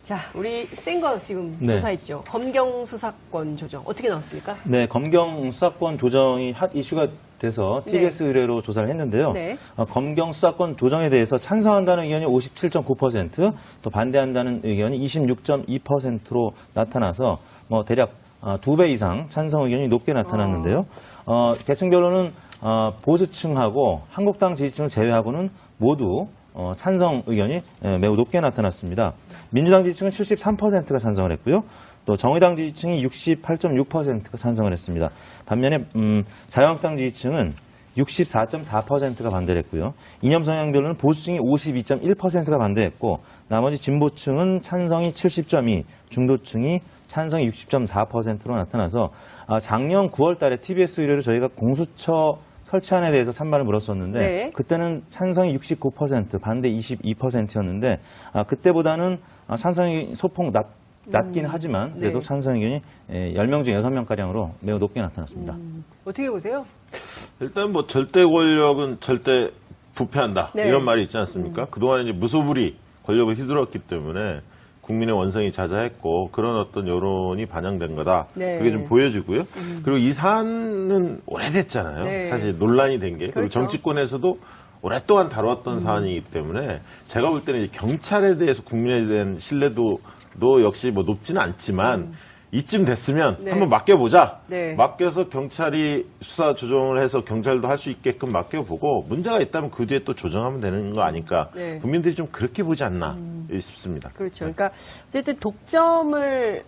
자, 우리 센 거 지금 네. 조사했죠. 검경 수사권 조정 어떻게 나왔습니까? 네, 검경 수사권 조정이 핫 이슈가 돼서 TBS 의뢰로 조사를 했는데요. 네. 검경 수사권 조정에 대해서 찬성한다는 의견이 57.9%, 또 반대한다는 의견이 26.2%로 나타나서 뭐 대략 2배 이상 찬성 의견이 높게 나타났는데요. 계층별로는 보수층하고 한국당 지지층을 제외하고는 모두 찬성 의견이 매우 높게 나타났습니다. 민주당 지지층은 73%가 찬성을 했고요. 또 정의당 지지층이 68.6%가 찬성을 했습니다. 반면에 자유한국당 지지층은 64.4%가 반대를 했고요. 이념 성향별로는 보수층이 52.1%가 반대했고 나머지 진보층은 찬성이 70.2%, 중도층이 찬성이 60.4%로 나타나서 작년 9월 달에 TBS 의뢰로 저희가 공수처 설치안에 대해서 찬반을 물었었는데 네. 그때는 찬성이 69%, 반대 22%였는데 그때보다는 찬성이 소폭 낮긴 하지만 그래도 네. 찬성 의견이 10명 중 6명가량으로 매우 높게 나타났습니다. 어떻게 보세요? 일단 뭐 절대 권력은 절대 부패한다. 네. 이런 말이 있지 않습니까? 그동안 이제 무소불위 권력을 휘둘렀기 때문에 국민의 원성이 자자했고 그런 어떤 여론이 반영된 거다. 네. 그게 좀 보여지고요. 그리고 이 사안은 오래됐잖아요. 네. 사실 논란이 된 게. 그리고 그렇죠. 정치권에서도 오랫동안 다뤘던 사안이기 때문에 제가 볼 때는 이제 경찰에 대해서 국민에 대한 신뢰도도 역시 뭐 높지는 않지만 이쯤 됐으면 네. 한번 맡겨보자. 네. 맡겨서 경찰이 수사 조정을 해서 경찰도 할 수 있게끔 맡겨보고 문제가 있다면 그 뒤에 또 조정하면 되는 거 아닐까. 네. 국민들이 좀 그렇게 보지 않나 싶습니다. 그렇죠. 그러니까 어쨌든 독점을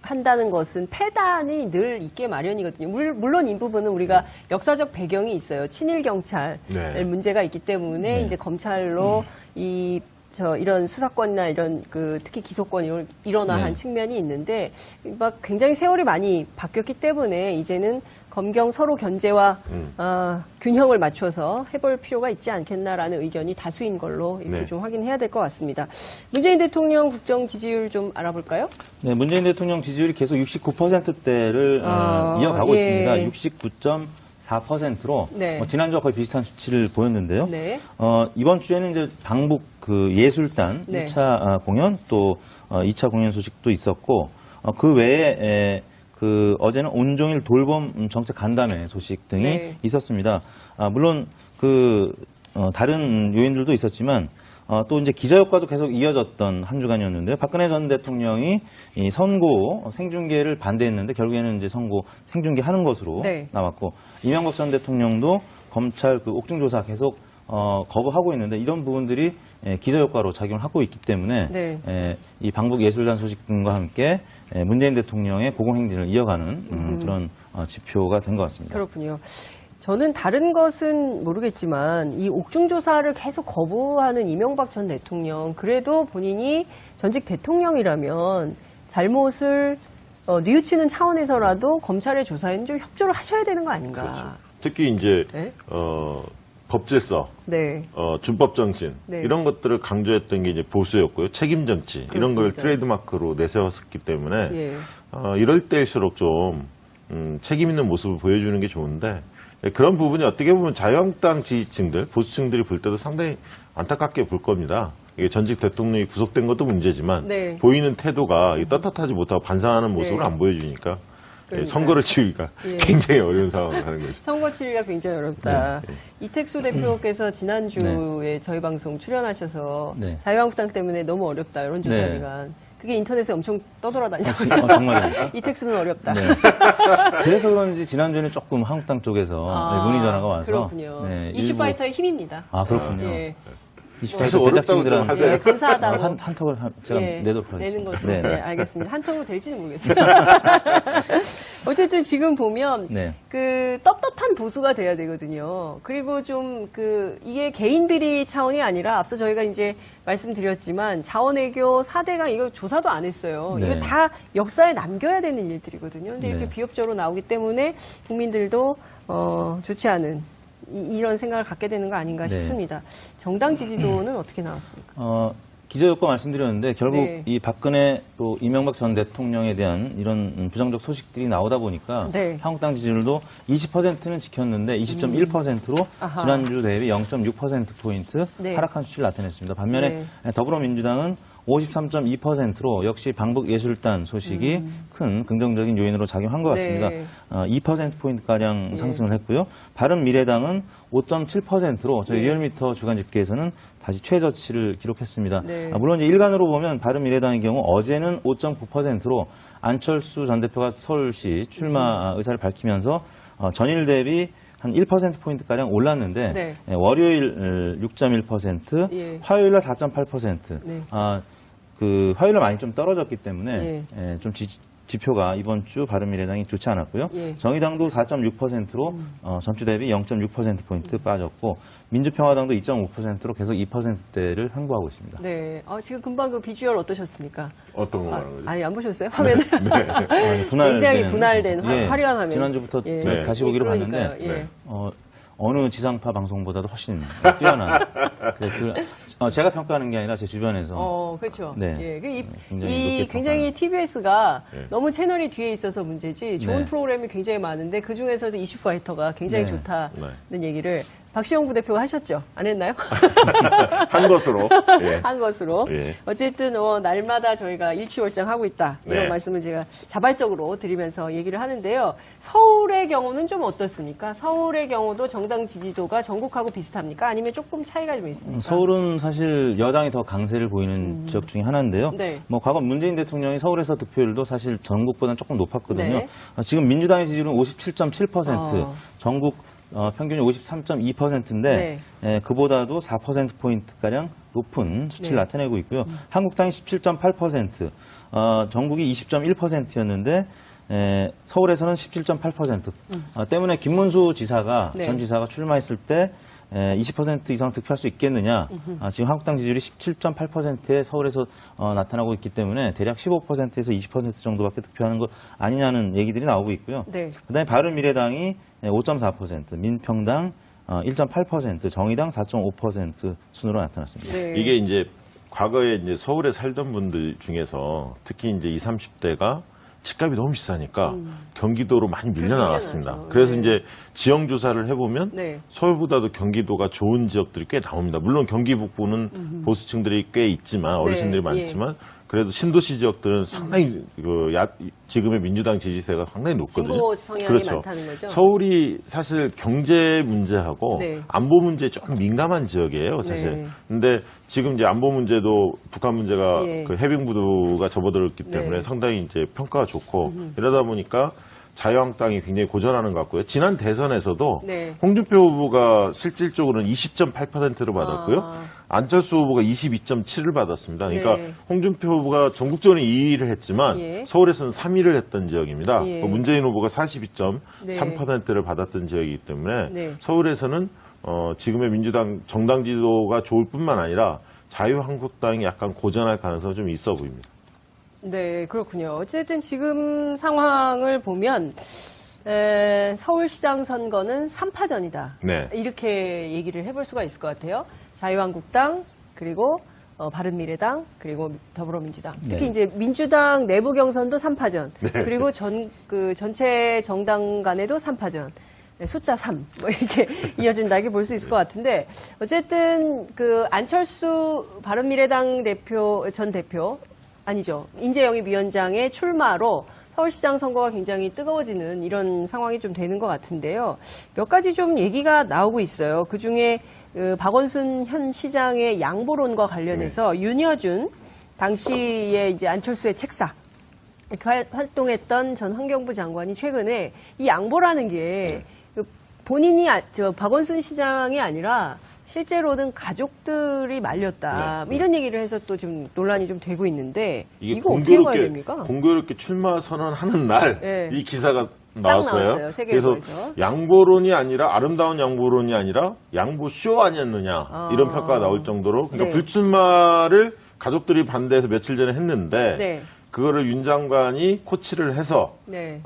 한다는 것은 패단이 늘 있게 마련이거든요. 물론 이 부분은 우리가 역사적 배경이 있어요. 친일 경찰 네. 문제가 있기 때문에 네. 이제 검찰로 이런 수사권이나 이런 특히 기소권이 일어나한 네. 측면이 있는데 막 굉장히 세월이 많이 바뀌었기 때문에 이제는 검경 서로 견제와 균형을 맞춰서 해볼 필요가 있지 않겠나라는 의견이 다수인 걸로 이렇게 네. 좀 확인해야 될 것 같습니다. 문재인 대통령 국정 지지율 좀 알아볼까요? 네, 문재인 대통령 지지율이 계속 69%대를 이어가고 예. 있습니다. 69.4%로 네. 지난주와 거의 비슷한 수치를 보였는데요. 네. 이번 주에는 이제 방북 예술단 네. 1차 공연 또 2차 공연 소식도 있었고 그 외에 어제는 온종일 돌봄 정책 간담회 소식 등이 네. 있었습니다. 물론 다른 요인들도 있었지만 또 이제 기자 효과도 계속 이어졌던 한 주간이었는데요. 박근혜 전 대통령이 이 선고 생중계를 반대했는데 결국에는 이제 선고 생중계하는 것으로 네. 나왔고 이명박 전 대통령도 검찰 옥중 조사 계속 거부하고 있는데 이런 부분들이 기저 효과로 작용을 하고 있기 때문에 네. 이 방북 예술단 소식 등과 함께 문재인 대통령의 고공행진을 이어가는 그런 지표가 된 것 같습니다. 그렇군요. 저는 다른 것은 모르겠지만 이 옥중 조사를 계속 거부하는 이명박 전 대통령 그래도 본인이 전직 대통령이라면 잘못을 뉘우치는 차원에서라도 검찰의 조사에는 좀 협조를 하셔야 되는 거 아닌가. 그렇죠. 특히 이제 네? 법질서, 네. 준법 정신 네. 이런 것들을 강조했던 게 이제 보수였고요. 책임 정치 이런 걸 그렇습니다. 트레이드마크로 내세웠기 때문에 예. 이럴 때일수록 좀 책임 있는 모습을 보여주는 게 좋은데 그런 부분이 어떻게 보면 자유한국당 지지층들, 보수층들이 볼 때도 상당히 안타깝게 볼 겁니다. 이게 전직 대통령이 구속된 것도 문제지만 네. 보이는 태도가 떳떳하지 못하고 반성하는 모습을 네. 안 보여주니까 그러니까요. 선거를 치기가 예. 굉장히 어려운 상황을 하는 거죠. 선거 치기가 굉장히 어렵다. 네. 이택수 대표께서 지난주에 저희 방송 출연하셔서 네. 자유한국당 때문에 너무 어렵다 이런 조사 네. 기간. 그게 인터넷에 엄청 떠돌아다니고 정말입니까? 이택수는 어렵다. 네. 그래서 그런지 지난주에는 조금 한국당 쪽에서 문의 전화가 와서 그렇군요. 네, 이슈파이터의 힘입니다. 그렇군요. 예. 이슈파이터 계속 어렵다고 좀 제작진들한테 하세요. 네, 감사하다고. 한 턱을 제가 예, 내도록 내는 하겠습니다. 것으로. 네, 네, 네. 알겠습니다. 한턱으로 될지는 모르겠어요. 어쨌든 지금 보면 네. 떳떳한 보수가 돼야 되거든요. 그리고 좀 이게 개인 비리 차원이 아니라 앞서 저희가 이제 말씀드렸지만 자원외교 4대강 이거 조사도 안 했어요. 네. 이거 다 역사에 남겨야 되는 일들이거든요. 근데 이렇게 네. 비협조로 나오기 때문에 국민들도 좋지 않은 이런 생각을 갖게 되는 거 아닌가 네. 싶습니다. 정당 지지도는 어떻게 나왔습니까? 기저효과 말씀드렸는데 결국 네. 이 박근혜 또 이명박 전 대통령에 대한 이런 부정적 소식들이 나오다 보니까 네. 한국당 지지율도 20%는 지켰는데 20.1%로 아하. 지난주 대비 0.6%포인트 네. 하락한 수치를 나타냈습니다. 반면에 더불어민주당은 53.2%로 역시 방북예술단 소식이 큰 긍정적인 요인으로 작용한 것 같습니다. 네. 2%포인트가량 상승을 했고요. 바른미래당은 5.7%로 저희 예. 리얼미터 주간 집계에서는 다시 최저치를 기록했습니다. 네. 물론 이제 일간으로 보면 바른미래당의 경우 어제는 5.9%로 안철수 전 대표가 서울시 출마 의사를 밝히면서 전일 대비 한 1%포인트가량 올랐는데 네. 월요일 6.1%, 예. 화요일 날 4.8%. 네. 그 화요일 날 많이 좀 떨어졌기 때문에 예. 좀 지표가 이번 주 바른미래당이 좋지 않았고요. 예. 정의당도 4.6%로 전주 대비 0.6%포인트 빠졌고 민주평화당도 2.5%로 계속 2%대를 항보하고 있습니다. 네. 지금 금방 그 비주얼 어떠셨습니까? 어떤 거 말하는 거죠? 아니, 안 보셨어요? 화면을? 굉장히 분할된 화려한 화면. 지난주부터 예. 제가 다시 보기로 그러니까요. 봤는데 예. 어느 지상파 방송보다도 훨씬 뛰어난. 제가 평가하는 게 아니라 제 주변에서. 그렇죠. 네. 예. 굉장히 높게 굉장히 TBS가 네. 너무 채널이 뒤에 있어서 문제지 좋은 네. 프로그램이 굉장히 많은데 그 중에서도 이슈파이터가 굉장히 네. 좋다는 얘기를 박시영 부대표가 하셨죠? 안 했나요? 한 것으로. 예. 한 것으로. 예. 어쨌든 날마다 저희가 일취월장하고 있다. 이런 네. 말씀을 제가 자발적으로 드리면서 얘기를 하는데요. 서울의 경우는 좀 어떻습니까? 서울의 경우도 정당 지지도가 전국하고 비슷합니까? 아니면 조금 차이가 좀 있습니까? 서울은 사실 여당이 더 강세를 보이는 지역 중에 하나인데요. 네. 과거 문재인 대통령이 서울에서 득표율도 사실 전국보다는 조금 높았거든요. 네. 지금 민주당의 지지율은 57.7%, 전국 평균이 53.2%인데 그보다도 4%포인트가량 높은 수치를 네. 나타내고 있고요. 한국당이 17.8%, 전국이 20.1%였는데 서울에서는 17.8%. 때문에 김문수 지사가 네. 전 지사가 출마했을 때 20% 이상 득표할 수 있겠느냐. 지금 한국당 지지율이 17.8%에 서울에서 나타나고 있기 때문에 대략 15%에서 20% 정도밖에 득표하는 것 아니냐는 얘기들이 나오고 있고요. 네. 그다음에 바른미래당이 5.4%, 민평당 1.8%, 정의당 4.5% 순으로 나타났습니다. 네. 이게 이제 과거에 이제 서울에 살던 분들 중에서 특히 이제 20, 30대가 집값이 너무 비싸니까 경기도로 많이 밀려나왔습니다. 밀려나죠. 그래서 네. 이제 지형 조사를 해보면 네. 서울보다도 경기도가 좋은 지역들이 꽤 나옵니다. 물론 경기 북부는 보수층들이 꽤 있지만 어르신들이 네, 많지만 그래도 신도시 지역들은 상당히 지금의 민주당 지지세가 상당히 높거든요. 진보 성향이 그렇죠. 많다는 거죠. 서울이 사실 경제 문제하고 네. 안보 문제에 조금 민감한 지역이에요, 사실. 네. 근데 지금 이제 안보 문제도 북한 문제가 예. 그 해병부두가 접어들었기 때문에 네. 상당히 이제 평가가 좋고 이러다 보니까 자유한국당이 굉장히 고전하는 것 같고요. 지난 대선에서도 네. 홍준표 후보가 실질적으로는 20.8%를 받았고요. 안철수 후보가 22.7를 받았습니다. 그러니까 네. 홍준표 후보가 전국적으로 2위를 했지만 예. 서울에서는 3위를 했던 지역입니다. 예. 문재인 후보가 42.3%를 받았던 지역이기 때문에 네. 서울에서는 지금의 민주당 정당 지도가 좋을 뿐만 아니라 자유한국당이 약간 고전할 가능성이 좀 있어 보입니다. 네, 그렇군요. 어쨌든 지금 상황을 보면 서울시장 선거는 3파전이다. 네. 이렇게 얘기를 해볼 수가 있을 것 같아요. 자유한국당 그리고 바른미래당 그리고 더불어민주당. 특히 네. 이제 민주당 내부 경선도 3파전. 그리고 전체 정당 간에도 3파전. 네, 숫자 3. 뭐 이렇게 이어진다 이렇게 볼 수 있을 것 같은데 어쨌든 그 안철수 바른미래당 전 대표 아니죠. 인재영입 위원장의 출마로 서울시장 선거가 굉장히 뜨거워지는 이런 상황이 좀 되는 것 같은데요. 몇 가지 좀 얘기가 나오고 있어요. 그중에 박원순 현 시장의 양보론과 관련해서 윤여준 당시에 이제 안철수의 책사 활동했던 전 환경부 장관이 최근에 이 양보라는 게 본인이 박원순 시장이 아니라 실제로는 가족들이 말렸다. 네. 이런 얘기를 해서 또 좀 논란이 좀 되고 있는데 이게 이거 어떻게 봐야 됩니까? 공교롭게 출마 선언하는 날 이 네. 기사가 나왔어요, 나왔어요. 세계일보에서. 그래서 양보론이 아니라 아름다운 양보론이 아니라 양보쇼 아니었느냐 이런 평가가 나올 정도로 그러니까 네. 불출마를 가족들이 반대해서 며칠 전에 했는데 네. 그거를 윤 장관이 코치를 해서 네.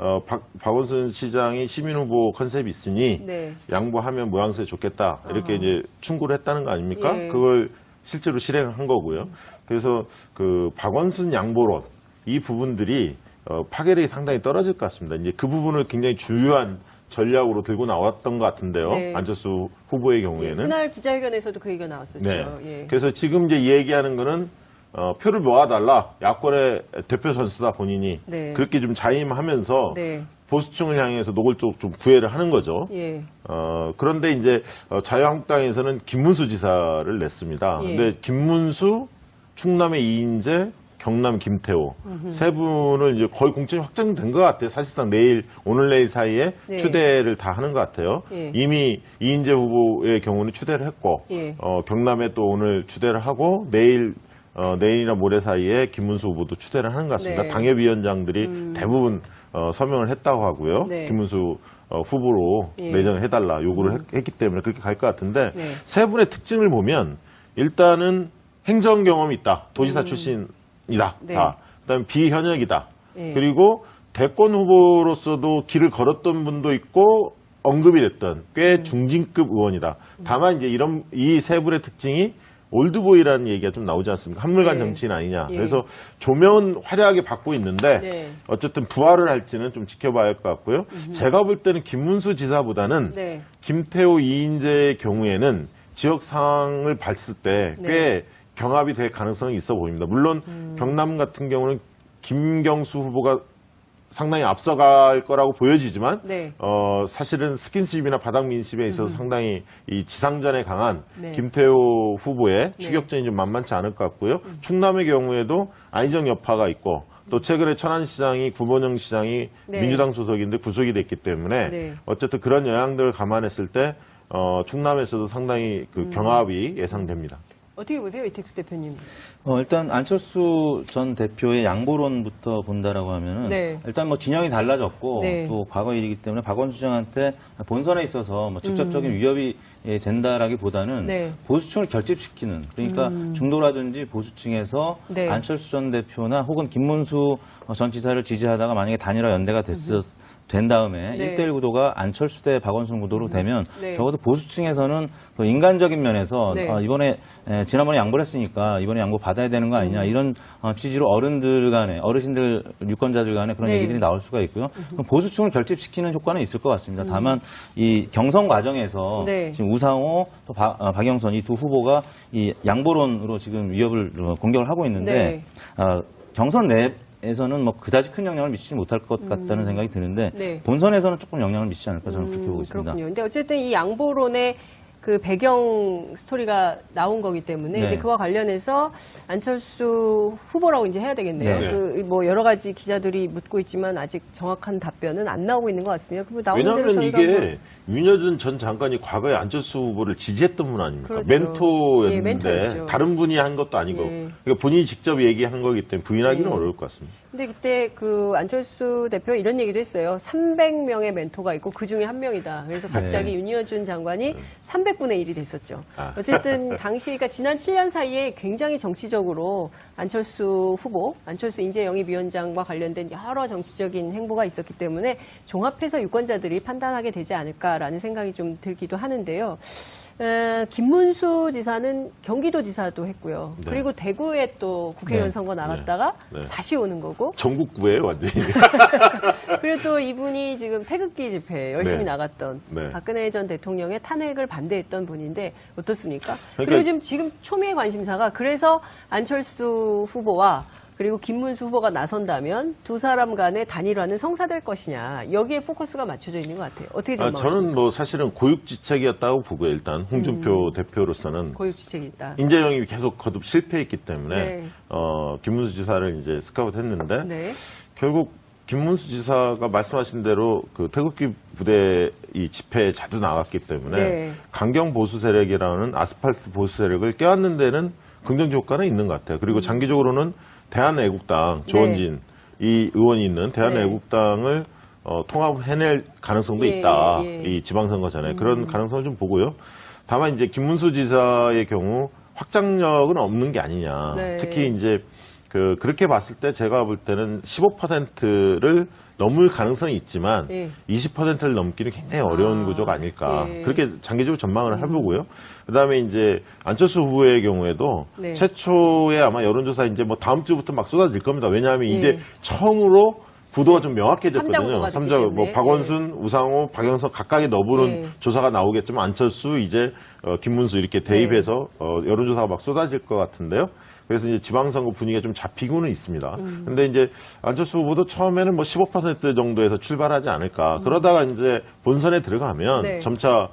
박원순 시장이 시민 후보 컨셉이 있으니 네. 양보하면 모양새 좋겠다 이렇게 이제 충고를 했다는 거 아닙니까? 예. 그걸 실제로 실행한 거고요. 그래서 그 박원순 양보론 이 부분들이 파괴력이 상당히 떨어질 것 같습니다. 이제 그 부분을 굉장히 주요한 전략으로 들고 나왔던 것 같은데요. 네. 안철수 후보의 경우에는. 그날 기자회견에서도 그 얘기가 나왔었죠. 네. 예. 그래서 지금 이제 얘기하는 거는 표를 모아달라. 야권의 대표 선수다 본인이. 네. 그렇게 좀 자임하면서 네. 보수층을 향해서 노골적으로 좀 구애를 하는 거죠. 예. 그런데 이제 자유한국당에서는 김문수 지사를 냈습니다. 예. 근데 김문수, 충남의 이인재, 경남 김태호 세 분을 이제 거의 공천이 확정된 것 같아요. 사실상 오늘 내일 사이에 네. 추대를 다 하는 것 같아요. 예. 이미 이인재 후보의 경우는 추대를 했고, 예. 경남에 또 오늘 추대를 하고 내일이나 모레 사이에 김문수 후보도 추대를 하는 것 같습니다. 네. 당협위원장들이 대부분 서명을 했다고 하고요. 네. 김문수 후보로 예. 내정해달라 요구를 했기 때문에 그렇게 갈 것 같은데 네. 세 분의 특징을 보면 일단은 행정 경험이 있다. 도지사 출신이다. 네. 다. 그다음에 비현역이다. 예. 그리고 대권 후보로서도 길을 걸었던 분도 있고 언급이 됐던 꽤 중진급 의원이다. 다만 이제 이 세 분의 특징이 올드보이라는 얘기가 좀 나오지 않습니까? 한물간 네. 정치인 아니냐. 예. 그래서 조명은 화려하게 받고 있는데 네. 어쨌든 부활을 할지는 좀 지켜봐야 할 것 같고요. 제가 볼 때는 김문수 지사보다는 네. 김태호, 이인재의 경우에는 지역 상황을 봤을 때 꽤 네. 경합이 될 가능성이 있어 보입니다. 물론 경남 같은 경우는 김경수 후보가 상당히 앞서갈 거라고 보여지지만 네. 사실은 스킨십이나 바닥 민심에 있어서 상당히 이 지상전에 강한 네. 김태호 후보의 추격전이 좀 만만치 않을 것 같고요. 충남의 경우에도 안희정 여파가 있고 또 최근에 천안시장이 구본영 시장이 네. 민주당 소속인데 구속이 됐기 때문에 네. 어쨌든 그런 영향들을 감안했을 때 충남에서도 상당히 그 경합이 예상됩니다. 어떻게 보세요, 이택수 대표님? 일단 안철수 전 대표의 양보론부터 본다라고 하면은 네. 일단 뭐 진영이 달라졌고 네. 또 과거 일이기 때문에 박원순 시장한테 본선에 있어서 뭐 직접적인 위협이 된다라기보다는 네. 보수층을 결집시키는 그러니까 중도라든지 보수층에서 네. 안철수 전 대표나 혹은 김문수 전 지사를 지지하다가 만약에 단일화 연대가 된 다음에 네. 1대1 구도가 안철수 대 박원순 구도로 되면 네. 적어도 보수층에서는 그 인간적인 면에서 네. 이번에 지난번에 양보를 했으니까 이번에 양보 받아야 되는 거 아니냐 이런 취지로 어르신들 유권자들 간에 그런 네. 얘기들이 나올 수가 있고요. 그럼 보수층을 결집시키는 효과는 있을 것 같습니다. 다만 이 경선 과정에서 네. 지금 우상호 또 박영선 이 두 후보가 이 양보론으로 지금 공격을 하고 있는데 네. 경선 에서는 뭐 그다지 큰 영향을 미치지 못할 것 같다는 생각이 드는데 네. 본선에서는 조금 영향을 미치지 않을까 저는 그렇게 보고 있습니다. 그렇군요. 근데 어쨌든 이 양보론의 그 배경 스토리가 나온 거기 때문에 네. 이제 그와 관련해서 안철수 후보라고 이제 해야 되겠네요. 네. 그 뭐 여러 가지 기자들이 묻고 있지만 아직 정확한 답변은 안 나오고 있는 것 같습니다. 그리고 나오는 대로 왜냐하면 저희가 이게 윤여준 전 장관이 과거에 안철수 후보를 지지했던 분 아닙니까? 그렇죠. 멘토였는데 예, 멘토였죠. 다른 분이 한 것도 아니고 예. 그러니까 본인이 직접 얘기한 거기 때문에 부인하기는 예. 어려울 것 같습니다. 근데 그때 그 안철수 대표 이런 얘기도 했어요. 300명의 멘토가 있고 그 중에 한 명이다. 그래서 갑자기 네. 윤여준 장관이 300분의 1이 됐었죠. 아. 어쨌든 당시 그러니까 지난 7년 사이에 굉장히 정치적으로 안철수 후보, 안철수 인재영입위원장과 관련된 여러 정치적인 행보가 있었기 때문에 종합해서 유권자들이 판단하게 되지 않을까라는 생각이 좀 들기도 하는데요. 김문수 지사는 경기도지사도 했고요. 네. 그리고 대구에 또 국회의원 네. 선거 나갔다가 네. 다시 오는 거고. 전국구예요 완전히. 그리고 또 이분이 지금 태극기 집회 열심히 네. 나갔던 네. 박근혜 전 대통령의 탄핵을 반대했던 분인데 어떻습니까? 그러니까 그리고 지금 초미의 관심사가 그래서 안철수 후보와 그리고 김문수 후보가 나선다면 두 사람 간의 단일화는 성사될 것이냐 여기에 포커스가 맞춰져 있는 것 같아요. 어떻게 전망하십니까? 저는 뭐 사실은 고육지책이었다고 보고요. 일단 홍준표 대표로서는 고육지책이 있다. 인재영입이 계속 거듭 실패했기 때문에 네. 김문수 지사를 이제 스카우트했는데 네. 결국 김문수 지사가 말씀하신 대로 그 태극기 부대 이 집회에 자주 나갔기 때문에 네. 강경 보수 세력이라는 아스팔트 보수 세력을 껴안는 데는 긍정적 효과는 있는 것 같아요. 그리고 장기적으로는 대한애국당 조원진 이 의원이 있는 대한애국당을 통합해낼 가능성도 예, 있다. 예. 이 지방선거 전에 그런 가능성을 좀 보고요. 다만 이제 김문수 지사의 경우 확장력은 없는 게 아니냐. 네. 특히 이제 그렇게 봤을 때 제가 볼 때는 15%를 넘을 가능성이 있지만 예. 20%를 넘기는 굉장히 어려운 구조가 아닐까. 예. 그렇게 장기적으로 전망을 해보고요. 그다음에 이제 안철수 후보의 경우에도 네. 최초에 아마 여론조사 이제 뭐 다음 주부터 막 쏟아질 겁니다. 왜냐하면 예. 이제 처음으로 구도가 좀 삼자 명확해졌거든요. 구도가 됐기 삼자 뭐 때문에. 박원순, 우상호, 박영선 각각의 너부는 예. 조사가 나오겠지만 안철수 이제 김문수 이렇게 대입해서 여론조사가 막 쏟아질 것 같은데요. 그래서 이제 지방선거 분위기가 좀 잡히고는 있습니다. 근데 이제 안철수 후보도 처음에는 뭐 15% 정도에서 출발하지 않을까. 그러다가 이제 본선에 들어가면 네. 점차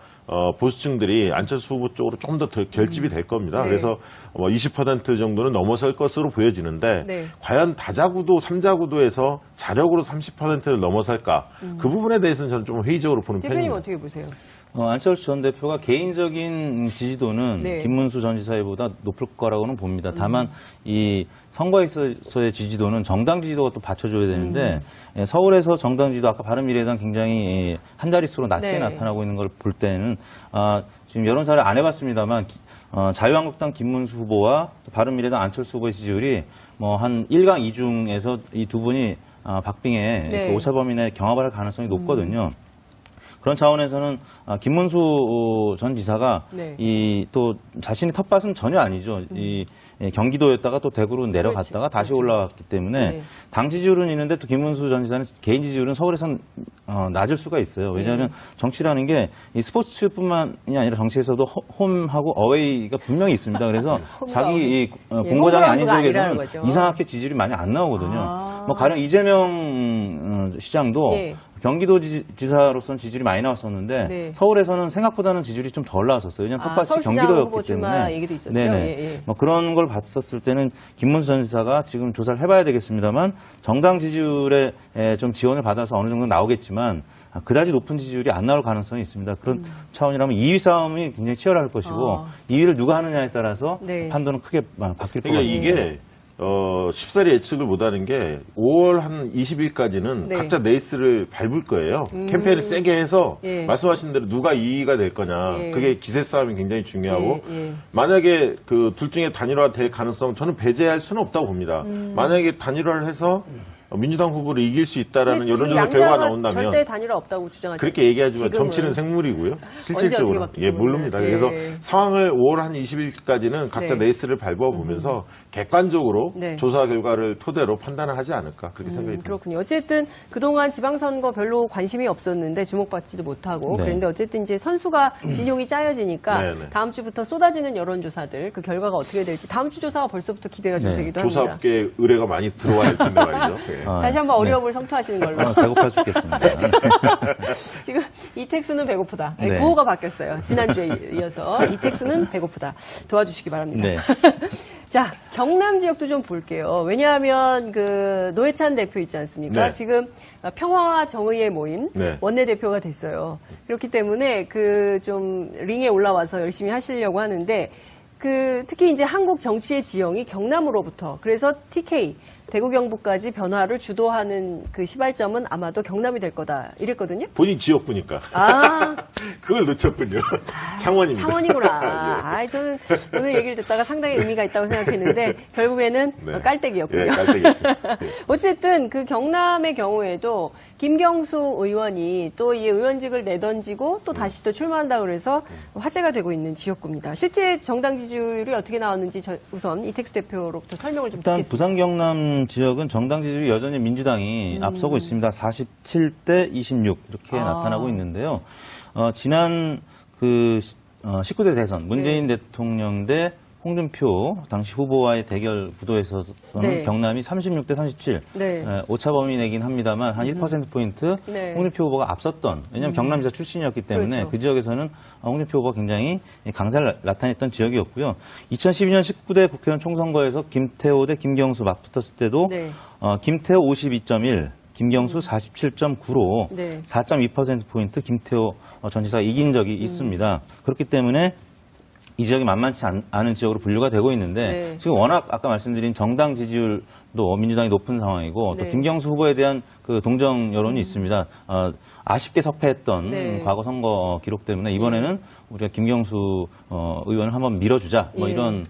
보수층들이 안철수 후보 쪽으로 조금 더 결집이 될 겁니다. 네. 그래서 뭐 20% 정도는 넘어설 것으로 보여지는데 네. 과연 다자구도, 삼자구도에서 자력으로 30%를 넘어설까? 그 부분에 대해서는 저는 좀 회의적으로 보는 대표님 편입니다. 어떻게 보세요? 안철수 전 대표가 개인적인 지지도는 네. 김문수 전 지사보다 높을 거라고는 봅니다. 다만 이 선거에 있어서의 지지도는 정당 지지도가 또 받쳐줘야 되는데 서울에서 정당 지지도 아까 바른미래당 굉장히 한 자릿수로 낮게 네. 나타나고 있는 걸 볼 때는 지금 여론사를 안 해봤습니다만 자유한국당 김문수 후보와 또 바른미래당 안철수 후보의 지지율이 뭐 한 1강 2중에서 이 두 분이 박빙의 네. 그 오차범위 내 경합할 가능성이 높거든요. 그런 차원에서는 김문수 전 지사가 네. 이 또 자신의 텃밭은 전혀 아니죠. 이 경기도였다가 또 대구로 내려갔다가 그렇지. 다시 올라왔기 때문에 네. 당 지지율은 있는데 또 김문수 전 지사는 개인 지지율은 서울에선 낮을 수가 있어요. 왜냐하면 네. 정치라는 게 이 스포츠뿐만이 아니라 정치에서도 홈하고 어웨이가 분명히 있습니다. 그래서 자기 이 공고장이 아닌 홈그라운드가 아니라는 지역에서는 거죠. 이상하게 지지율이 많이 안 나오거든요. 아. 뭐 가령 이재명 시장도 예. 경기도 지사로서는 지지율이 많이 나왔었는데 네. 서울에서는 생각보다는 지지율이 좀 덜 나왔었어요. 왜냐하면 텃밭이 서울시장 경기도였기 후보 출마 때문에. 얘기도 있었죠. 네네. 예, 예. 뭐 그런 걸 봤었을 때는 김문수 전 지사가 지금 조사를 해봐야 되겠습니다만 정당 지지율에 좀 지원을 받아서 어느 정도 나오겠지만 그다지 높은 지지율이 안 나올 가능성이 있습니다. 그런 차원이라면 2위 싸움이 굉장히 치열할 것이고 2위를 누가 하느냐에 따라서 네. 판도는 크게 바뀔 것 그러니까 같습니다. 이게 쉽사리 예측을 못하는 게 5월 한 20일까지는 네. 각자 레이스를 밟을 거예요. 캠페인을 세게 해서 예. 말씀하신 대로 누가 2위가 될 거냐. 예. 그게 기세 싸움이 굉장히 중요하고 예, 예. 만약에 그 둘 중에 단일화 될 가능성 저는 배제할 수는 없다고 봅니다. 만약에 단일화를 해서 민주당 후보를 이길 수 있다라는 근데 지금 여론조사 결과가 양자가 나온다면 절대 단일화 없다고 주장하죠. 그렇게 얘기하지만 지금은. 정치는 생물이고요. 어떻게 실질적으로 바뀔지 모릅니다. 모르겠네요. 그래서 예. 상황을 5월 한 20일까지는 각자 네. 레이스를 밟아보면서 객관적으로 네. 조사 결과를 토대로 판단을 하지 않을까 그렇게 생각이 듭니다. 그렇군요. 어쨌든 그동안 지방선거 별로 관심이 없었는데 주목받지도 못하고 네. 그런데 어쨌든 이제 선수가 진용이 짜여지니까 네, 네. 다음 주부터 쏟아지는 여론조사들 그 결과가 어떻게 될지 다음 주 조사가 벌써부터 기대가 좀 네. 되기도 합니다. 조사업계에 의뢰가 많이 들어와야 될 텐데 말이죠. 예. 다시 한번 어려움을 성토하시는 걸로. 배고파 죽겠습니다. 지금 이택수는 배고프다. 네, 네. 구호가 바뀌었어요. 지난주에 이어서 이택수는 배고프다. 도와주시기 바랍니다. 네. 자, 경남 지역도 좀 볼게요. 왜냐하면 그 노회찬 대표 있지 않습니까? 네. 지금 평화와 정의의 모임 네. 원내대표가 됐어요. 그렇기 때문에 그 좀 링에 올라와서 열심히 하시려고 하는데 그 특히 이제 한국 정치의 지형이 경남으로부터 그래서 TK 대구 경북까지 변화를 주도하는 그 시발점은 아마도 경남이 될 거다 이랬거든요. 본인 지역구니까. 아, 그걸 놓쳤군요. 창원입니다. 창원이구나. 예. 아, 저는 오늘 얘기를 듣다가 상당히 의미가 있다고 생각했는데 결국에는 네. 깔때기였군요. 예, 깔때기였습니다. 예. 어쨌든 그 경남의 경우에도 김경수 의원이 또 이 의원직을 내던지고 또 다시 또 출마한다고 그래서 화제가 되고 있는 지역구입니다. 실제 정당 지지율이 어떻게 나왔는지 우선 이택수 대표로부터 설명을 좀 일단 듣겠습니다. 부산 경남 지역은 정당 지지율이 여전히 민주당이 앞서고 있습니다. 47대 26 이렇게 아. 나타나고 있는데요. 지난 그 19대 대선 문재인 대통령 대 홍준표 당시 후보와의 대결 구도에서는 네. 경남이 36대 37 네. 오차 범위 내긴 합니다만 한 1%포인트 네. 홍준표 후보가 앞섰던 왜냐하면 경남지사 출신이었기 때문에 그렇죠. 그 지역에서는 홍준표 후보가 굉장히 강세를 나타냈던 지역이었고요. 2012년 19대 국회의원 총선거에서 김태호 대 김경수 맞붙었을 때도 네. 김태호 52.1 김경수 47.9로 네. 4.2%포인트 김태호 전 지사가 이긴 적이 있습니다. 그렇기 때문에 이 지역이 만만치 않은 지역으로 분류가 되고 있는데 네. 지금 워낙 아까 말씀드린 정당 지지율도 민주당이 높은 상황이고 네. 또 김경수 후보에 대한 그 동정 여론이 있습니다. 아쉽게 석패했던 네. 과거 선거 기록 때문에 이번에는 우리가 김경수 의원을 한번 밀어주자 뭐 예. 이런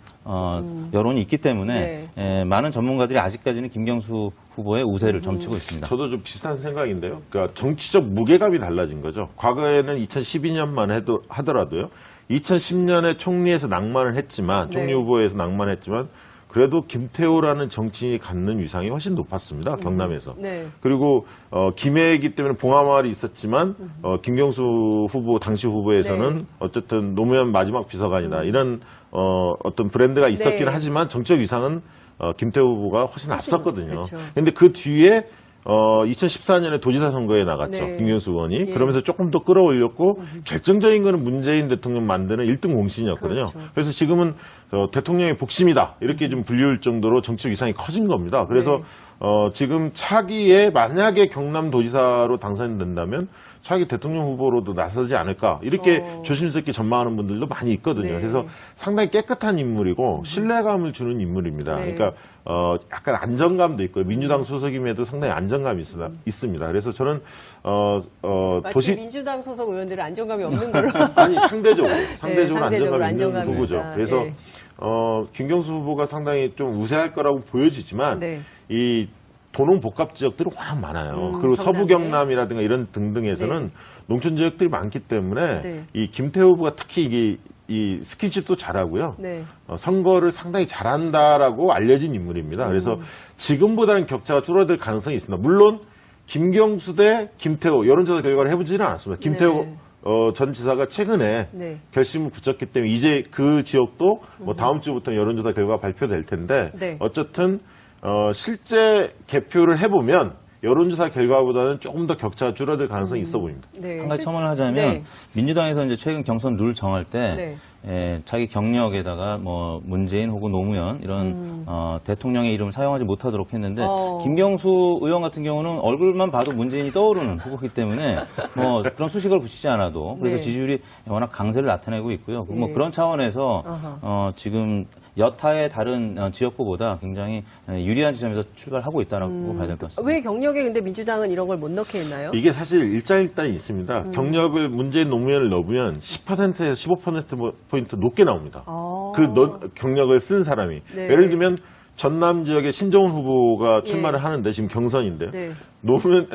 여론이 있기 때문에 많은 전문가들이 아직까지는 김경수 후보의 우세를 점치고 있습니다. 저도 좀 비슷한 생각인데요. 그러니까 정치적 무게감이 달라진 거죠. 과거에는 2012년만 하더라도요. 2010년에 총리에서 낭만을 했지만, 총리 네. 후보에서 낭만했지만, 그래도 김태호라는 정치인이 갖는 위상이 훨씬 높았습니다. 경남에서. 네. 그리고 김해이기 때문에 봉하마을이 있었지만 김경수 후보 당시 후보에서는 네. 어쨌든 노무현 마지막 비서관이다 이런 어떤 브랜드가 있었긴 네. 하지만 정치적 위상은 김태호 후보가 훨씬 앞섰거든요. 그렇죠. 그런데 그 뒤에 2014년에 도지사 선거에 나갔죠. 네. 김경수 의원이. 예. 그러면서 조금 더 끌어올렸고 결정적인 거는 문재인 대통령 만드는 1등 공신이었거든요. 그렇죠. 그래서 지금은 대통령의 복심이다. 이렇게 좀 불리울 정도로 정치적 위상이 커진 겁니다. 그래서 네. 지금 차기에 만약에 경남도지사로 당선된다면 차기 대통령 후보로도 나서지 않을까 이렇게 조심스럽게 전망하는 분들도 많이 있거든요. 네. 그래서 상당히 깨끗한 인물이고 신뢰감을 주는 인물입니다. 네. 그러니까 약간 안정감도 있고 민주당 소속임에도 상당히 안정감이 있습니다. 그래서 저는 마치 민주당 소속 의원들은 안정감이 없는 걸로. 아니 상대적으로 상대적으로 안정감이 있는 안정감이 후보죠. 있다. 그래서 예. 김경수 후보가 상당히 좀 우세할 거라고 보여지지만 네. 이 도농 복합 지역들이 워낙 많아요. 그리고 경남에. 서부 경남이라든가 이런 등등에서는 농촌 지역들이 많기 때문에 네. 이 김태호 후보가 특히 이 스킨십도 잘하고요. 네. 선거를 상당히 잘한다라고 알려진 인물입니다. 그래서 지금보다는 격차가 줄어들 가능성이 있습니다. 물론 김경수 대 김태호 여론조사 결과를 해보지는 않았습니다. 김태호 네. 전 지사가 최근에 네. 결심을 굳혔기 때문에 이제 그 지역도 뭐 다음 주부터 여론조사 결과가 발표될 텐데 네. 어쨌든 실제 개표를 해보면 여론조사 결과보다는 조금 더 격차가 줄어들 가능성이 있어 보입니다. 네. 한 가지 첨언을 하자면 네. 민주당에서 이제 최근 경선 룰 정할 때 네. 자기 경력에다가 뭐 문재인 혹은 노무현 이런 대통령의 이름을 사용하지 못하도록 했는데 김경수 의원 같은 경우는 얼굴만 봐도 문재인이 떠오르는 후보이기 때문에 뭐 그런 수식을 붙이지 않아도 그래서 네. 지지율이 워낙 강세를 나타내고 있고요. 뭐 네. 그런 차원에서 지금 여타의 다른 지역구보다 굉장히 유리한 지점에서 출발하고 있다고 봐야 될 것 같습니다. 왜 경력에 근데 민주당은 이런 걸 못 넣게 했나요? 이게 사실 일장일단이 있습니다. 경력을 문재인 노무현을 넣으면 10%에서 15%포인트 높게 나옵니다. 경력을 쓴 사람이. 네. 예를 들면 전남 지역에 신정훈 후보가 출마를 하는데 지금 경선인데요. 네.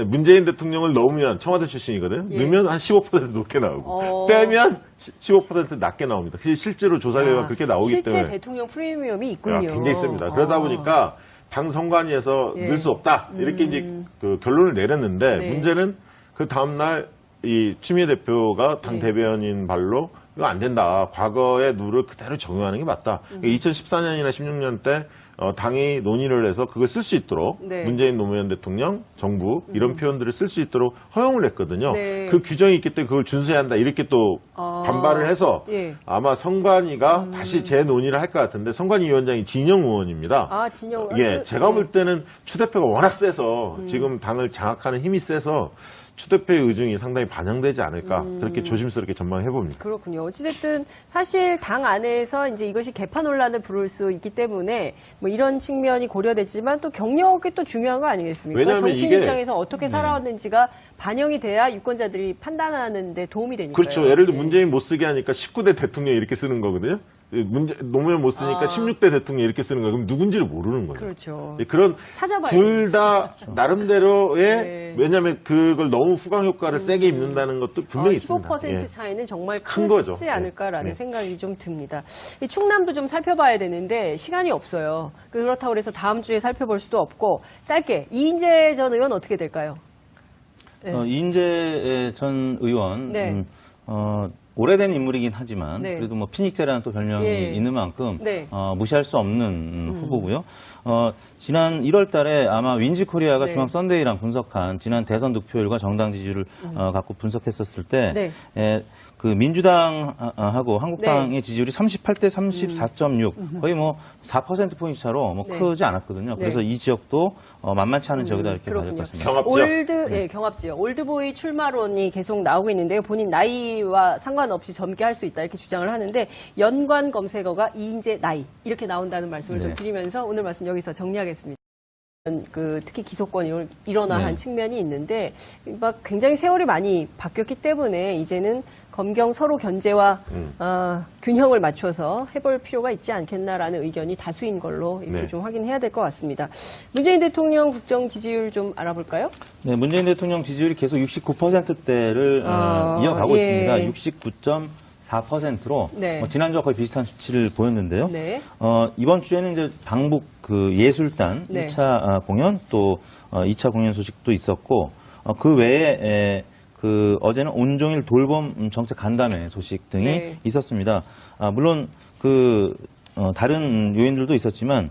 문재인 대통령을 넣으면 청와대 출신이거든요. 예. 넣으면 한 15% 높게 나오고 빼면 15% 낮게 나옵니다. 실제로 조사 결과 그렇게 나오기 실제 때문에 대통령 프리미엄이 있군요. 굉장히 셉니다. 그러다 보니까 당 선관위에서 예. 넣을 수 없다 이렇게 이제 그 결론을 내렸는데 네. 문제는 그 다음 날 이 추미애 대표가 당 대변인 발로 이거 안 된다. 과거의 룰을 그대로 적용하는 게 맞다. 2014년이나 16년 때 당이 논의를 해서 그걸 쓸 수 있도록 네. 문재인 노무현 대통령, 정부 이런 표현들을 쓸 수 있도록 허용을 했거든요. 네. 그 규정이 있기 때문에 그걸 준수해야 한다. 이렇게 또 반발을 해서 예. 아마 선관위가 다시 재논의를 할 것 같은데 선관위 위원장이 진영 의원입니다. 진영. 예, 제가 볼 때는 추 대표가 워낙 세서 지금 당을 장악하는 힘이 세서 추 대표의 의중이 상당히 반영되지 않을까 그렇게 조심스럽게 전망해 봅니다. 그렇군요. 어찌됐든 사실 당 안에서 이제 이것이 개파 논란을 부를 수 있기 때문에 뭐 이런 측면이 고려됐지만 또 경력이 또 중요한 거 아니겠습니까? 왜냐하면 정치인 이게- 입장에서 어떻게 살아왔는지가 반영이 돼야 유권자들이 판단하는 데 도움이 되니까요. 그렇죠. 예를 들어 네. 문재인 못 쓰게 하니까 19대 대통령 이렇게 쓰는 거거든요. 노무현 못 쓰니까 16대 대통령 이렇게 쓰는 거예요. 그럼 누군지를 모르는 거죠. 그렇죠. 예, 그런 찾아봐야 둘 다 나름대로의 네. 왜냐하면 그걸 너무 후광 효과를 세게 입는다는 것도 분명히 있습니다. 15% 예. 차이는 정말 큰 거죠. 크지 않을까라는 네. 생각이 좀 듭니다. 이 충남도 좀 살펴봐야 되는데 시간이 없어요. 그렇다고 해서 다음 주에 살펴볼 수도 없고 짧게 이인재 전 의원 어떻게 될까요? 네. 이인재 전 의원 네. 오래된 인물이긴 하지만 네. 그래도 뭐 피닉재라는 또 별명이 예. 있는 만큼 네. 무시할 수 없는 후보고요. 지난 1월 달에 아마 윈지코리아가 네. 중앙 썬데이랑 분석한 지난 대선 득표율과 정당 지지율을 갖고 분석했었을 때 네. 그 민주당하고 한국당의 지지율이 38대 34.6 거의 뭐 4%포인트 차로 뭐 네. 크지 않았거든요. 네. 그래서 이 지역도 만만치 않은 지역이다 이렇게 봐야 될 것 같습니다. 경합지역. 경합지역. 올드보이 출마론이 계속 나오고 있는데요. 본인 나이와 상관없이 젊게 할 수 있다 이렇게 주장을 하는데 연관 검색어가 이인재 나이 이렇게 나온다는 말씀을 좀 네. 드리면서 오늘 말씀 여기서 정리하겠습니다. 특히 기소권 일원화한 네. 측면이 있는데 막 굉장히 세월이 많이 바뀌었기 때문에 이제는 검경 서로 견제와 균형을 맞춰서 해볼 필요가 있지 않겠나라는 의견이 다수인 걸로 이렇게 네. 좀 확인해야 될 것 같습니다. 문재인 대통령 국정 지지율 좀 알아볼까요? 네, 문재인 대통령 지지율이 계속 69%대를 이어가고 예. 있습니다. 4%로 네. 지난주와 거의 비슷한 수치를 보였는데요. 네. 이번 주에는 이제 방북 그 예술단 네. 1차 공연 또 2차 공연 소식도 있었고 그 외에 그 어제는 온종일 돌봄 정책 간담회 소식 등이 네. 있었습니다. 물론 그 다른 요인들도 있었지만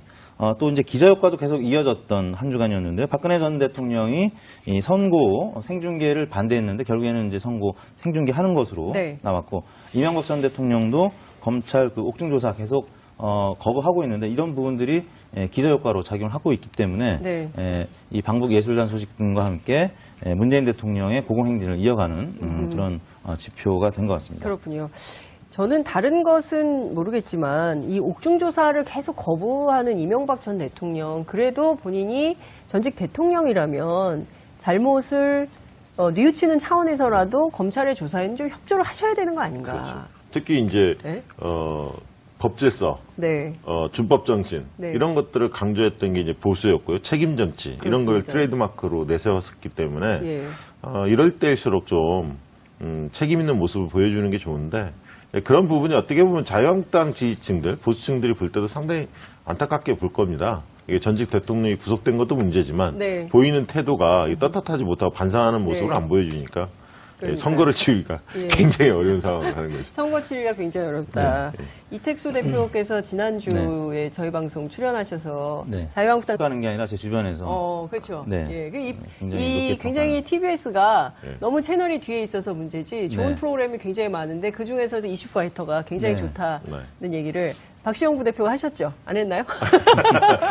또 이제 기자효과도 계속 이어졌던 한 주간이었는데요. 박근혜 전 대통령이 이 선고 생중계를 반대했는데 결국에는 이제 선고 생중계하는 것으로 네. 나왔고 이명박 전 대통령도 검찰 그 옥중 조사 계속 거부하고 있는데 이런 부분들이 기저효과로 작용을 하고 있기 때문에 네. 이 방북 예술단 소식 등과 함께 문재인 대통령의 고공행진을 이어가는 그런 지표가 된 것 같습니다. 그렇군요. 저는 다른 것은 모르겠지만 이 옥중 조사를 계속 거부하는 이명박 전 대통령, 그래도 본인이 전직 대통령이라면 잘못을 뉘우치는 차원에서라도 검찰의 조사에는 좀 협조를 하셔야 되는 거 아닌가. 그렇죠. 특히 이제 네? 법제서, 네. 준법 정신 네. 이런 것들을 강조했던 게 이제 보수였고요. 책임 정치 이런 걸 그렇습니다. 트레이드마크로 내세웠기 때문에 예. 이럴 때일수록 좀 책임 있는 모습을 보여주는 게 좋은데 그런 부분이 어떻게 보면 자유한국당 지지층들, 보수층들이 볼 때도 상당히 안타깝게 볼 겁니다. 이게 전직 대통령이 구속된 것도 문제지만 네. 보이는 태도가 떳떳하지 못하고 반성하는 모습을 네. 안 보여주니까 그러니까요. 선거를 치기가 예. 굉장히 어려운 상황을 하는 거죠. 선거 치기가 굉장히 어렵다. 네, 이택수 대표께서 지난주에 저희 방송 출연하셔서 네. 자유한국당 하는 게 아니라 제 주변에서 그렇죠. 네. 예, 굉장히 높게 굉장히 TBS가 네. 너무 채널이 뒤에 있어서 문제지 좋은 네. 프로그램이 굉장히 많은데 그 중에서도 이슈파이터가 굉장히 네. 좋다는 얘기를 박시영 부대표가 하셨죠? 안 했나요?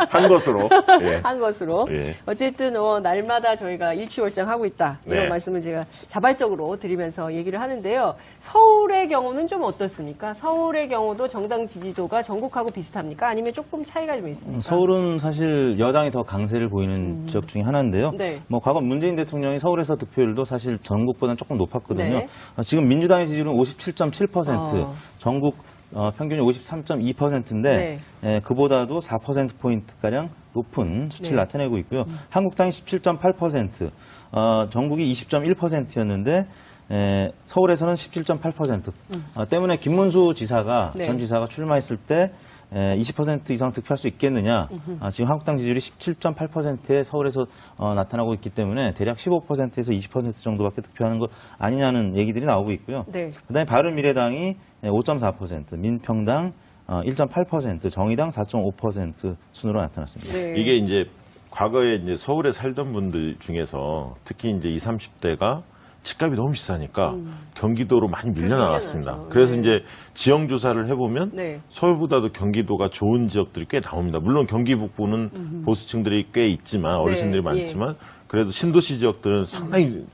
한 것으로. 예. 한 것으로. 예. 어쨌든 날마다 저희가 일취월장하고 있다. 이런 네. 말씀을 제가 자발적으로 드리면서 얘기를 하는데요. 서울의 경우는 좀 어떻습니까? 서울의 경우도 정당 지지도가 전국하고 비슷합니까? 아니면 조금 차이가 좀 있습니까? 서울은 사실 여당이 더 강세를 보이는 지역 중에 하나인데요. 네. 과거 문재인 대통령이 서울에서 득표율도 사실 전국보다는 조금 높았거든요. 네. 지금 민주당의 지지율은 57.7%, 전국 평균이 53.2%인데 그보다도 4%포인트가량 높은 수치를 네. 나타내고 있고요. 한국당이 17.8%, 전국이 20.1%였는데 서울에서는 17.8%. 때문에 김문수 지사가 네. 전 지사가 출마했을 때 20% 이상 득표할 수 있겠느냐. 지금 한국당 지지율이 17.8%에 서울에서 나타나고 있기 때문에 대략 15%에서 20% 정도밖에 득표하는 것 아니냐는 얘기들이 나오고 있고요. 네. 그다음에 바른미래당이 5.4%, 민평당 1.8%, 정의당 4.5% 순으로 나타났습니다. 네. 이게 이제 과거에 이제 서울에 살던 분들 중에서 특히 이제 20, 30대가 집값이 너무 비싸니까 경기도로 많이 밀려나왔습니다. 밀려나죠. 그래서 네. 이제 지형 조사를 해보면 네. 서울보다도 경기도가 좋은 지역들이 꽤 나옵니다. 물론 경기 북부는 보수층들이 꽤 있지만 어르신들이 네. 많지만 그래도 신도시 지역들은 상당히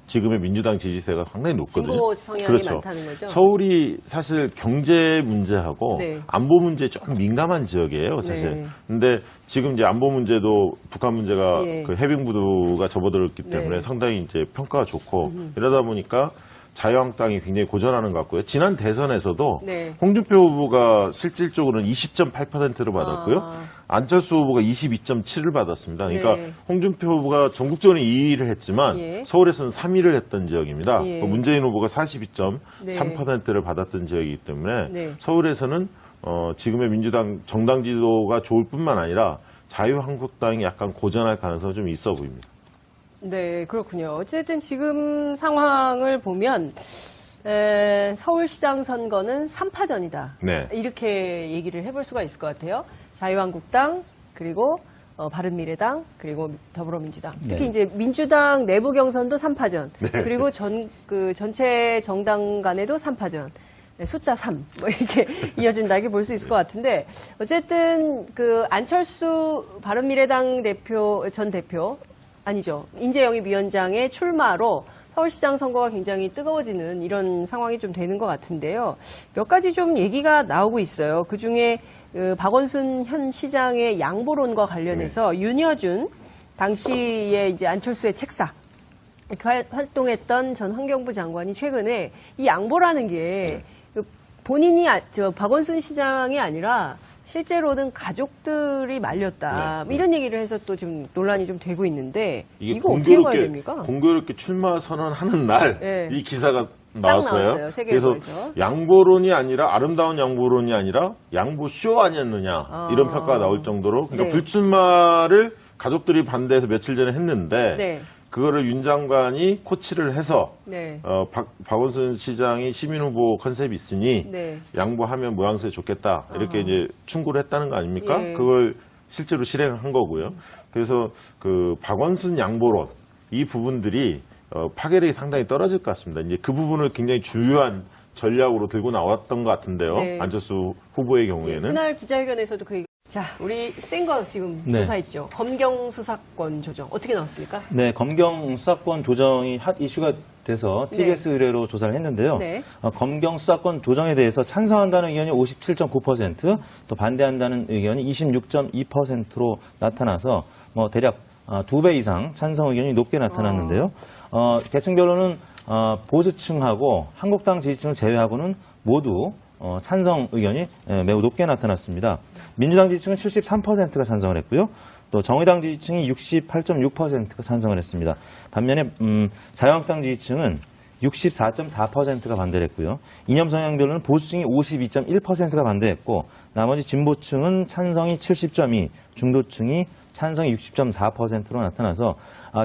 지금의 민주당 지지세가 상당히 높거든요. 진보 성향이 그렇죠. 많다는 거죠. 서울이 사실 경제 문제하고 네. 안보 문제에 조금 민감한 지역이에요, 사실. 네. 근데 지금 이제 안보 문제도 북한 문제가 예. 그 해병부두가 접어들었기 때문에 네. 상당히 이제 평가가 좋고 이러다 보니까 자유한국당이 굉장히 고전하는 것 같고요. 지난 대선에서도 네. 홍준표 후보가 실질적으로는 20.8%를 받았고요. 안철수 후보가 22.7를 받았습니다. 그러니까 네. 홍준표 후보가 전국적으로 2위를 했지만 예. 서울에서는 3위를 했던 지역입니다. 예. 문재인 후보가 42.3%를 받았던 지역이기 때문에 네. 서울에서는 지금의 민주당 정당 지도가 좋을 뿐만 아니라 자유한국당이 약간 고전할 가능성이 좀 있어 보입니다. 네, 그렇군요. 어쨌든 지금 상황을 보면 서울시장 선거는 3파전이다. 네. 이렇게 얘기를 해볼 수가 있을 것 같아요. 자유한국당 그리고 바른미래당 그리고 더불어민주당. 특히 네. 이제 민주당 내부 경선도 3파전. 그리고 전체 정당 간에도 3파전. 네, 숫자 3. 이렇게 이어진다고 볼 수 있을 것 같은데 어쨌든 그 안철수 바른미래당 전 대표 아니죠. 인재영입위원장의 출마로 서울시장 선거가 굉장히 뜨거워지는 이런 상황이 좀 되는 것 같은데요. 몇 가지 좀 얘기가 나오고 있어요. 그중에 박원순 현 시장의 양보론과 관련해서 윤여준 당시에 이제 안철수의 책사 활동했던 전 환경부 장관이 최근에 이 양보라는 게 본인이 박원순 시장이 아니라 실제로는 가족들이 말렸다. 네. 이런 얘기를 해서 또 좀 논란이 좀 되고 있는데 이게 이거 어떻게 봐야 됩니까? 공교롭게 출마 선언하는 날 이 네. 기사가 나왔어요. 세계에서. 그래서 양보론이 아니라 아름다운 양보론이 아니라 양보쇼 아니었느냐 이런 평가가 나올 정도로 그러니까 네. 불출마를 가족들이 반대해서 며칠 전에 했는데 네. 그거를 윤 장관이 코치를 해서 네. 박원순 시장이 시민 후보 컨셉이 있으니 네. 양보하면 모양새 좋겠다 이렇게 이제 충고를 했다는 거 아닙니까? 예. 그걸 실제로 실행한 거고요. 그래서 그 박원순 양보론 이 부분들이 파괴력이 상당히 떨어질 것 같습니다. 이제 그 부분을 굉장히 중요한 전략으로 들고 나왔던 것 같은데요. 네. 안철수 후보의 경우에는. 그날 기자회견에서도 그 얘기. 자, 우리 센 거 지금 네. 조사했죠. 검경 수사권 조정 어떻게 나왔습니까? 네, 검경 수사권 조정이 핫 이슈가 돼서 TBS 의뢰로 조사를 했는데요. 네. 검경 수사권 조정에 대해서 찬성한다는 의견이 57.9%, 또 반대한다는 의견이 26.2%로 나타나서 뭐 대략 2배 이상 찬성 의견이 높게 나타났는데요. 계층별로는 보수층하고 한국당 지지층을 제외하고는 모두 찬성 의견이 매우 높게 나타났습니다. 민주당 지지층은 73%가 찬성을 했고요. 또 정의당 지지층이 68.6%가 찬성을 했습니다. 반면에 자유한국당 지지층은 64.4%가 반대를 했고요. 이념 성향별로는 보수층이 52.1%가 반대했고 나머지 진보층은 찬성이 70.2%, 중도층이 찬성이 60.4%로 나타나서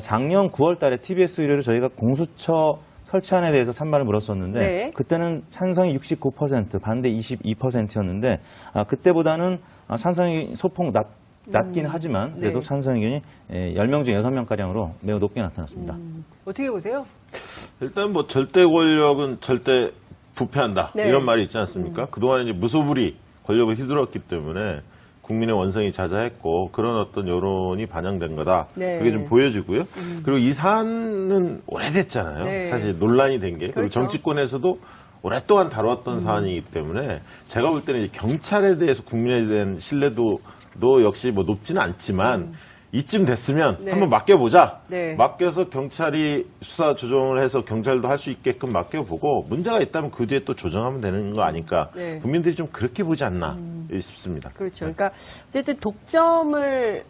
작년 9월 달에 TBS 의뢰로 저희가 공수처 설치안에 대해서 찬반을 물었었는데 네. 그때는 찬성이 69%, 반대 22%였는데 그때보다는 찬성이 소폭 낮긴 하지만 그래도 네. 찬성 의견이 10명 중 6명가량으로 매우 높게 나타났습니다. 어떻게 보세요? 일단 뭐 절대 권력은 절대 부패한다 네. 이런 말이 있지 않습니까? 그동안 이제 무소불위 권력을 휘둘렀기 때문에 국민의 원성이 자자했고 그런 어떤 여론이 반영된 거다. 네. 그게 좀 보여지고요. 그리고 이 사안은 오래됐잖아요. 네. 사실 논란이 된 게. 그리고 그렇죠. 정치권에서도 오랫동안 다뤘던 사안이기 때문에 제가 볼 때는 이제 경찰에 대해서 국민에 대한 신뢰도도 역시 뭐 높지는 않지만 이쯤 됐으면 네. 한번 맡겨보자. 네. 맡겨서 경찰이 수사 조정을 해서 경찰도 할 수 있게끔 맡겨보고 문제가 있다면 그 뒤에 또 조정하면 되는 거 아닐까. 네. 국민들이 좀 그렇게 보지 않나 싶습니다. 그렇죠. 그러니까 어쨌든 독점을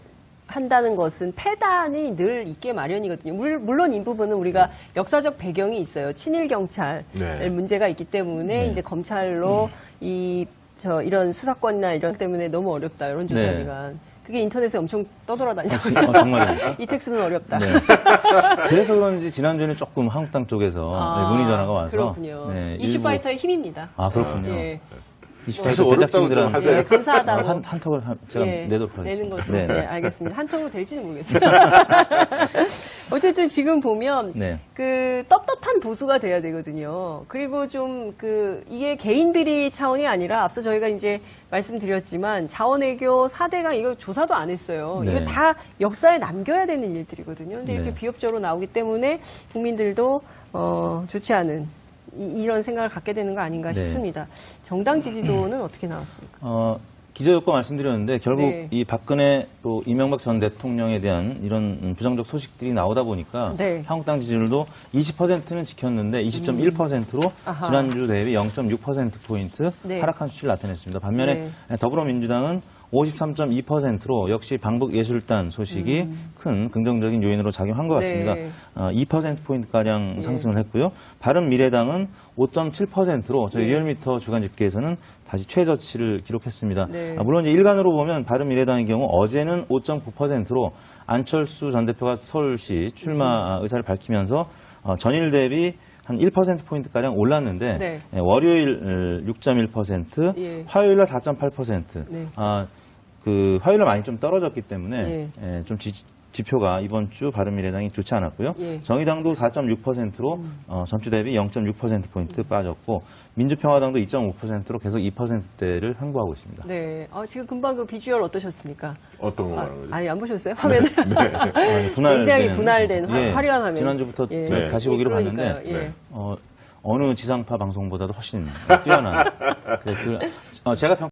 한다는 것은 패단이 늘 있게 마련이거든요. 물론 이 부분은 우리가 역사적 배경이 있어요. 친일 경찰 네. 문제가 있기 때문에 이제 검찰로 이런 수사권이나 이런 때문에 너무 어렵다. 이런 조사기관. 그게 인터넷에 엄청 떠돌아다녀요. 정말입니까? 이 텍스는 어렵다. 네. 그래서 그런지 지난주에는 조금 한국당 쪽에서 문의 전화가 와서 그렇군요. 네, 이슈파이터의 힘입니다. 그렇군요. 예. 그래서 어렵다고 좀 하세요. 네, 감사하다고. 한턱을 제가 예, 내도록 하겠습니다. 내는 것으로. 네. 네, 알겠습니다. 한턱으로 될지는 모르겠어요. 어쨌든 지금 보면 네. 그 떳떳한 보수가 돼야 되거든요. 그리고 좀 이게 개인 비리 차원이 아니라 앞서 저희가 이제 말씀드렸지만 자원외교 4대강 이거 조사도 안 했어요. 네. 이거 다 역사에 남겨야 되는 일들이거든요. 근데 이렇게 네. 비협조로 나오기 때문에 국민들도 좋지 않은 이런 생각을 갖게 되는 거 아닌가 네. 싶습니다. 정당 지지도는 어떻게 나왔습니까? 기저효과 말씀드렸는데 결국 네. 이 박근혜 또 이명박 전 대통령에 대한 이런 부정적 소식들이 나오다 보니까 네. 한국당 지지율도 20%는 지켰는데 20.1%로 아하. 지난주 대비 0.6%포인트 네. 하락한 수치를 나타냈습니다. 반면에 더불어민주당은 53.2%로 역시 방북예술단 소식이 큰 긍정적인 요인으로 작용한 것 같습니다. 네. 2%포인트가량 상승을 했고요. 바른미래당은 5.7%로 저희 네. 리얼미터 주간 집계에서는 다시 최저치를 기록했습니다. 네. 물론 이제 일간으로 보면 바른미래당의 경우 어제는 5.9%로 안철수 전 대표가 서울시 출마 의사를 밝히면서 전일 대비 한 1%포인트가량 올랐는데 네. 월요일 6.1%, 예. 화요일 날 4.8%. 네. 그 화요일 날 많이 좀 떨어졌기 때문에 예. 좀 지표가 이번 주 바른미래당이 좋지 않았고요. 예. 정의당도 4.6%로 전주 대비 0.6%포인트 빠졌고 민주평화당도 2.5%로 계속 2%대를 횡보하고 있습니다. 네. 지금 금방 그 비주얼 어떠셨습니까? 어떤 거 말하는 거죠? 아니, 안 보셨어요? 화면을? 굉장히 분할된 화려한 화면. 지난주부터 예. 제가 다시 보기로 그러니까요. 봤는데 예. 어느 지상파 방송보다도 훨씬 뛰어난 제가